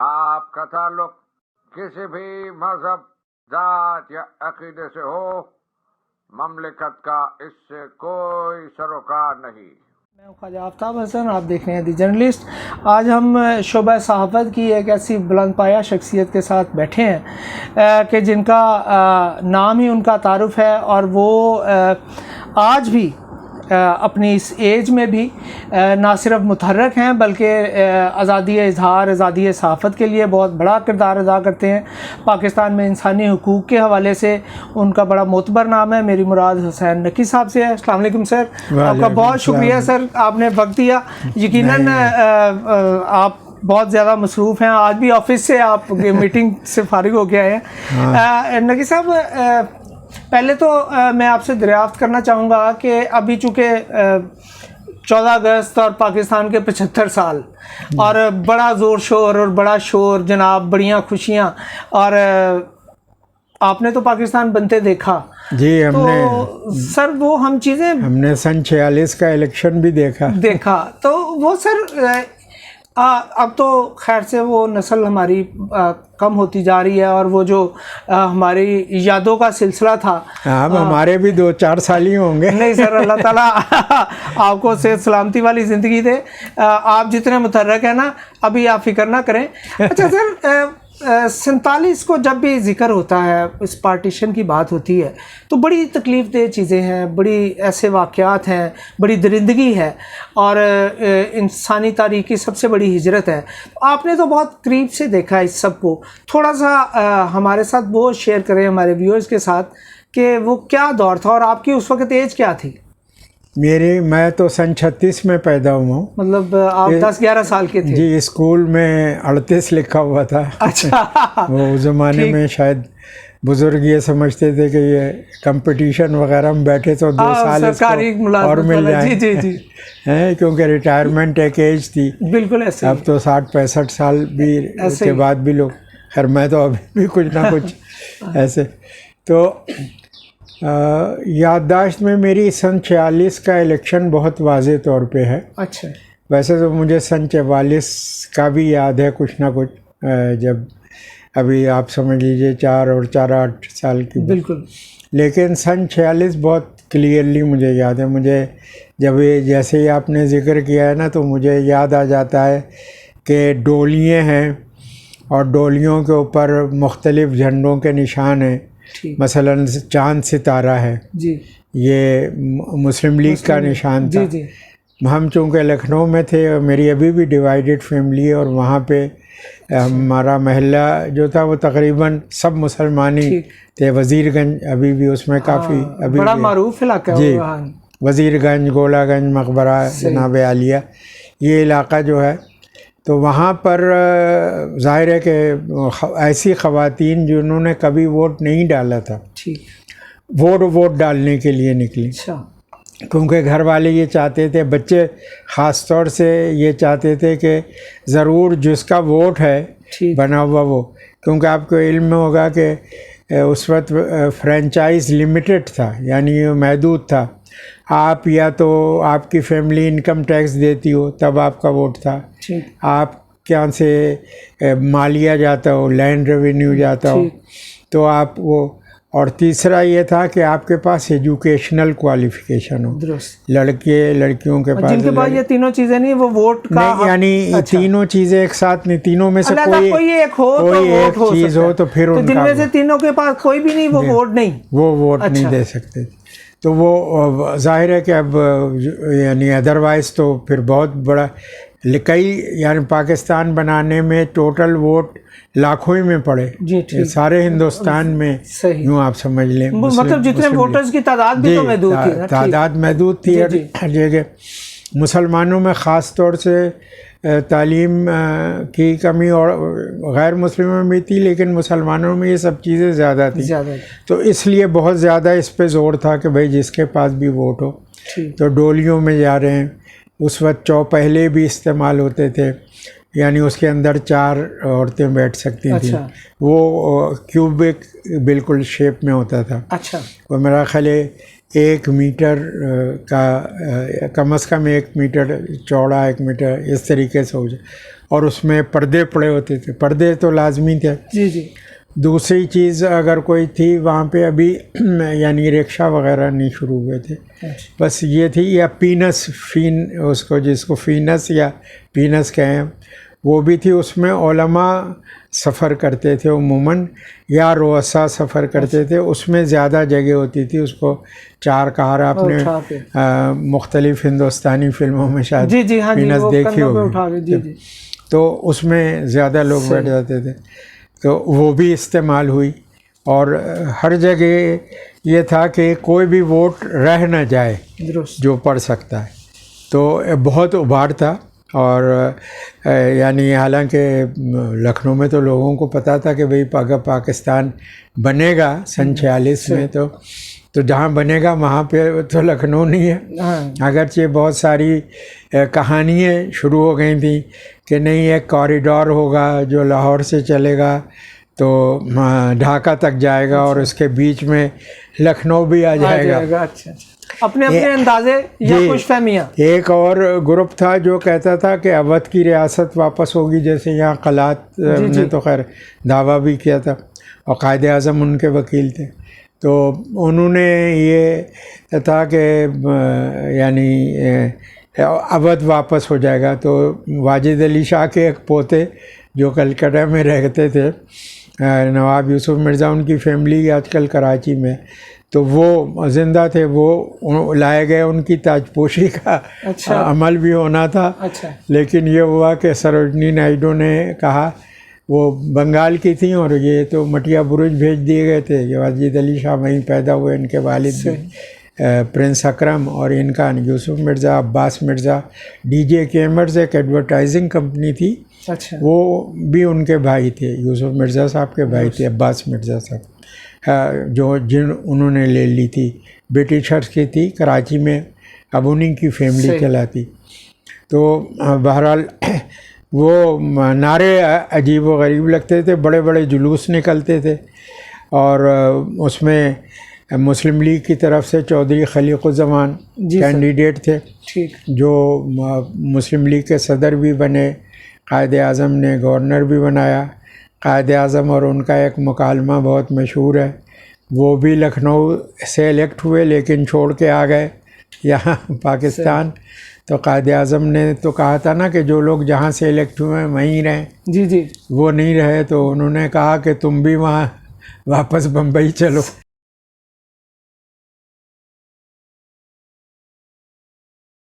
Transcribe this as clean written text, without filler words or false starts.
آپ کا تعلق کسی بھی مذہب، ذات یا عقیدے سے ہو، مملکت کا اس سے کوئی سروکار نہیں۔ میں خواجہ آفتاب حسن، آپ دیکھ رہے ہیں دی جرنلسٹ۔ آج ہم شعبہ صحافت کی ایک ایسی بلند پایہ شخصیت کے ساتھ بیٹھے ہیں کہ جن کا نام ہی ان کا تعارف ہے، اور وہ آج بھی اپنی اس ایج میں بھی نہ صرف متحرک ہیں بلکہ آزادی اظہار، آزادی صحافت کے لیے بہت بڑا کردار ادا کرتے ہیں۔ پاکستان میں انسانی حقوق کے حوالے سے ان کا بڑا معتبر نام ہے۔ میری مراد حسین نقی صاحب سے ہے۔ السلام علیکم سر، آپ کا بہت شکریہ سر، آپ نے وقت دیا۔ یقیناً آپ بہت زیادہ مصروف ہیں، آج بھی آفس سے آپ میٹنگ سے فارغ ہو کے آئے ہیں۔ نقی صاحب، پہلے تو میں آپ سے دریافت کرنا چاہوں گا کہ ابھی چونکہ 14 اگست اور پاکستان کے 75 سال اور بڑا زور شور اور بڑا شور جناب، بڑیاں خوشیاں، اور آپ نے تو پاکستان بنتے دیکھا جی، ہم نے سر وہ ہم چیزیں ہم نے سن 46 کا الیکشن بھی دیکھا تو وہ سر اب تو خیر سے وہ نسل ہماری کم ہوتی جا رہی ہے، اور وہ جو ہماری یادوں کا سلسلہ تھا، اب ہمارے بھی 2-4 سال ہی ہوں گے۔ نہیں سر، اللہ تعالیٰ آپ کو صحت سلامتی والی زندگی دے۔ آپ جتنے متحرک ہیں نا، ابھی آپ فکر نہ کریں۔ اچھا سر، 47 کو جب بھی ذکر ہوتا ہے، اس پارٹیشن کی بات ہوتی ہے، تو بڑی تکلیف دہ چیزیں ہیں، بڑی ایسے واقعات ہیں، بڑی درندگی ہے، اور انسانی تاریخ کی سب سے بڑی ہجرت ہے۔ آپ نے تو بہت قریب سے دیکھا اس سب کو، تھوڑا سا ہمارے ساتھ وہ شیئر کریں ہمارے ویورز کے ساتھ کہ وہ کیا دور تھا، اور آپ کی اس وقت ایج کیا تھی؟ میں تو سن 36 میں پیدا ہوا ہوں۔ مطلب آپ 10-11 سال کے تھے؟ جی، اسکول میں 38 لکھا ہوا تھا۔ اچھا، وہ اس زمانے میں شاید بزرگ یہ سمجھتے تھے کہ یہ کمپٹیشن وغیرہ میں بیٹھے تو 2 سال اور مل جائیں، کیونکہ ریٹائرمنٹ ایک ایج تھی۔ بالکل ایسے، اب تو 60-65 سال بھی کے بعد بھی لوگ، خیر میں تو ابھی بھی کچھ نہ کچھ ایسے۔ تو یادداشت میں میری سن 46 کا الیکشن بہت واضح طور پہ ہے۔ اچھا، ویسے تو مجھے سن 44 کا بھی یاد ہے کچھ نہ کچھ، جب ابھی آپ سمجھ لیجئے 4 اور 8 سال کی، بالکل، لیکن سن 46 بہت کلیئرلی مجھے یاد ہے۔ مجھے جب جیسے ہی آپ نے ذکر کیا ہے نا، تو مجھے یاد آ جاتا ہے کہ ڈولیاں ہیں، اور ڈولیوں کے اوپر مختلف جھنڈوں کے نشان ہیں۔ مثلاً چاند ستارہ ہے، جی، یہ مسلم لیگ کا نشان تھا۔ جی، ہم چونکہ لکھنؤ میں تھے، میری ابھی بھی ڈیوائیڈڈ فیملی ہے، اور وہاں پہ ہمارا محلہ جو تھا وہ تقریباً سب مسلمانی تھے۔ وزیر گنج ابھی بھی اس میں کافی ابھی بڑا معروف علاقہ ہے۔ جی، وزیر گنج، گولا گنج، مقبرہ جناب عالیہ، یہ علاقہ جو ہے، تو وہاں پر ظاہر ہے کہ ایسی خواتین جنہوں نے کبھی ووٹ نہیں ڈالا تھا، ووٹ ڈالنے کے لیے نکلی، کیونکہ گھر والے یہ چاہتے تھے، بچے خاص طور سے یہ چاہتے تھے کہ ضرور جس کا ووٹ ہے بنا ہوا وہ، کیونکہ آپ کو علم میں ہوگا کہ اس وقت فرینچائز لمیٹڈ تھا، یعنی محدود تھا۔ آپ یا تو آپ کی فیملی انکم ٹیکس دیتی ہو تب آپ کا ووٹ تھا، آپ کے یہاں سے مالیہ جاتا ہو، لینڈ ریونیو جاتا ہو تو آپ وہ، اور تیسرا یہ تھا کہ آپ کے پاس ایجوکیشنل کوالیفیکیشن ہو، لڑکے لڑکیوں کے پاس، جن کے پاس یہ تینوں چیزیں نہیں، وہ ووٹ کا نہیں، یعنی تینوں چیزیں ایک ساتھ نہیں، تینوں میں سے کوئی ایک چیز ہو تو پھر جن میں سے تینوں کے پاس کوئی بھی نہیں، وہ ووٹ نہیں، وہ ووٹ نہیں دے سکتے۔ تو وہ ظاہر ہے کہ اب یعنی ادروائز تو پھر بہت بڑا، کئی یعنی پاکستان بنانے میں ٹوٹل ووٹ لاکھوں ہی میں پڑے، سارے ہندوستان میں، یوں آپ سمجھ لیں، مطلب جتنے ووٹرز کی تعداد بھی تو محدود تھی، تعداد محدود تھی۔ جگہ مسلمانوں میں خاص طور سے تعلیم کی کمی اور غیر مسلموں میں بھی تھی، لیکن مسلمانوں میں یہ سب چیزیں زیادہ تھیں، تو اس لیے بہت زیادہ اس پہ زور تھا کہ بھئی جس کے پاس بھی ووٹ ہو۔ تو ڈولیوں میں جا رہے ہیں، اس وقت چوپہلے بھی استعمال ہوتے تھے، یعنی اس کے اندر 4 عورتیں بیٹھ سکتی تھیں، وہ کیوبک بالکل شیپ میں ہوتا تھا۔ اچھا، وہ میرا خیال ہے 1 میٹر کا کم از کم 1 میٹر چوڑا، 1 میٹر اس طریقے سے ہو جائے، اور اس میں پردے پڑے ہوتے تھے. پردے تو لازمی تھے. جی جی. دوسری چیز اگر کوئی تھی وہاں پہ ابھی یعنی رکشہ وغیرہ نہیں شروع ہوئے تھے، بس یہ تھی. یا فین اس کو جس کو فینس یا پینس کہیں وہ بھی تھی. اس میں علماء سفر کرتے تھے عموماً، یا رؤسا سفر کرتے تھے. اس میں زیادہ جگہ ہوتی تھی. اس کو 4 کار آپ نے مختلف ہندوستانی فلموں میں شاید پینس دیکھی ہوگی، تو اس میں زیادہ لوگ بیٹھ جاتے تھے. تو وہ بھی استعمال ہوئی. اور ہر جگہ یہ تھا کہ کوئی بھی ووٹ رہ نہ جائے جو پڑھ سکتا ہے. تو بہت ابھار تھا. اور یعنی حالانکہ لکھنؤ میں تو لوگوں کو پتہ تھا کہ بھئی اگر پاکستان بنے گا سن 46 میں تو جہاں بنے گا وہاں پہ تو لکھنؤ نہیں ہے. اگرچہ بہت ساری کہانیاں شروع ہو گئی تھیں کہ نہیں ایک کوریڈور ہوگا جو لاہور سے چلے گا تو ڈھاکہ تک جائے گا، اور اس کے بیچ میں لکھنؤ بھی آ جائے گا. اچھا، اپنے اندازے یا خوش فہمیاں. ایک اور گروپ تھا جو کہتا تھا کہ اودھ کی ریاست واپس ہوگی، جیسے یہاں قلات نے تو خیر دعویٰ بھی کیا تھا، اور قائد اعظم ان کے وکیل تھے. تو انہوں نے یہ تھا کہ یعنی اودھ واپس ہو جائے گا. تو واجد علی شاہ کے ایک پوتے جو کلکتہ میں رہتے تھے، نواب یوسف مرزا، ان کی فیملی آج کل کراچی میں، تو وہ زندہ تھے. وہ لائے گئے، ان کی تاج پوشی کا عمل بھی ہونا تھا. لیکن یہ ہوا کہ سروجنی نائیڈو نے کہا، وہ بنگال کی تھیں اور یہ تو مٹیا برج بھیج دیے گئے تھے. یہ واجد علی شاہ وہیں پیدا ہوئے، ان کے والد بھی پرنس اکرم، اور ان کا یوسف مرزا، عباس مرزا. ڈی جے کیمرز ایک ایڈورٹائزنگ کمپنی تھی، وہ بھی ان کے بھائی تھے. یوسف مرزا صاحب کے بھائی تھے عباس مرزا صاحب، انہوں نے لے لی تھی، برٹشرز کی تھی کراچی میں. اب انہیں کی فیملی چلاتی. تو بہرحال وہ نعرے عجیب و غریب لگتے تھے، بڑے بڑے جلوس نکلتے تھے. اور اس میں مسلم لیگ کی طرف سے چودھری خلیق الزمان کینڈیڈیٹ تھے، جو مسلم لیگ کے صدر بھی بنے. قائد اعظم نے گورنر بھی بنایا. قائد اعظم اور ان کا ایک مکالمہ بہت مشہور ہے، وہ بھی لکھنؤ سے الیکٹ ہوئے لیکن چھوڑ کے آ گئے یہاں پاکستان. تو قائد اعظم نے تو کہا تھا نا کہ جو لوگ جہاں سے الیکٹ ہوئے ہیں وہیں رہیں. جی. وہ نہیں رہے، تو انہوں نے کہا کہ تم بھی وہاں واپس بمبئی چلو.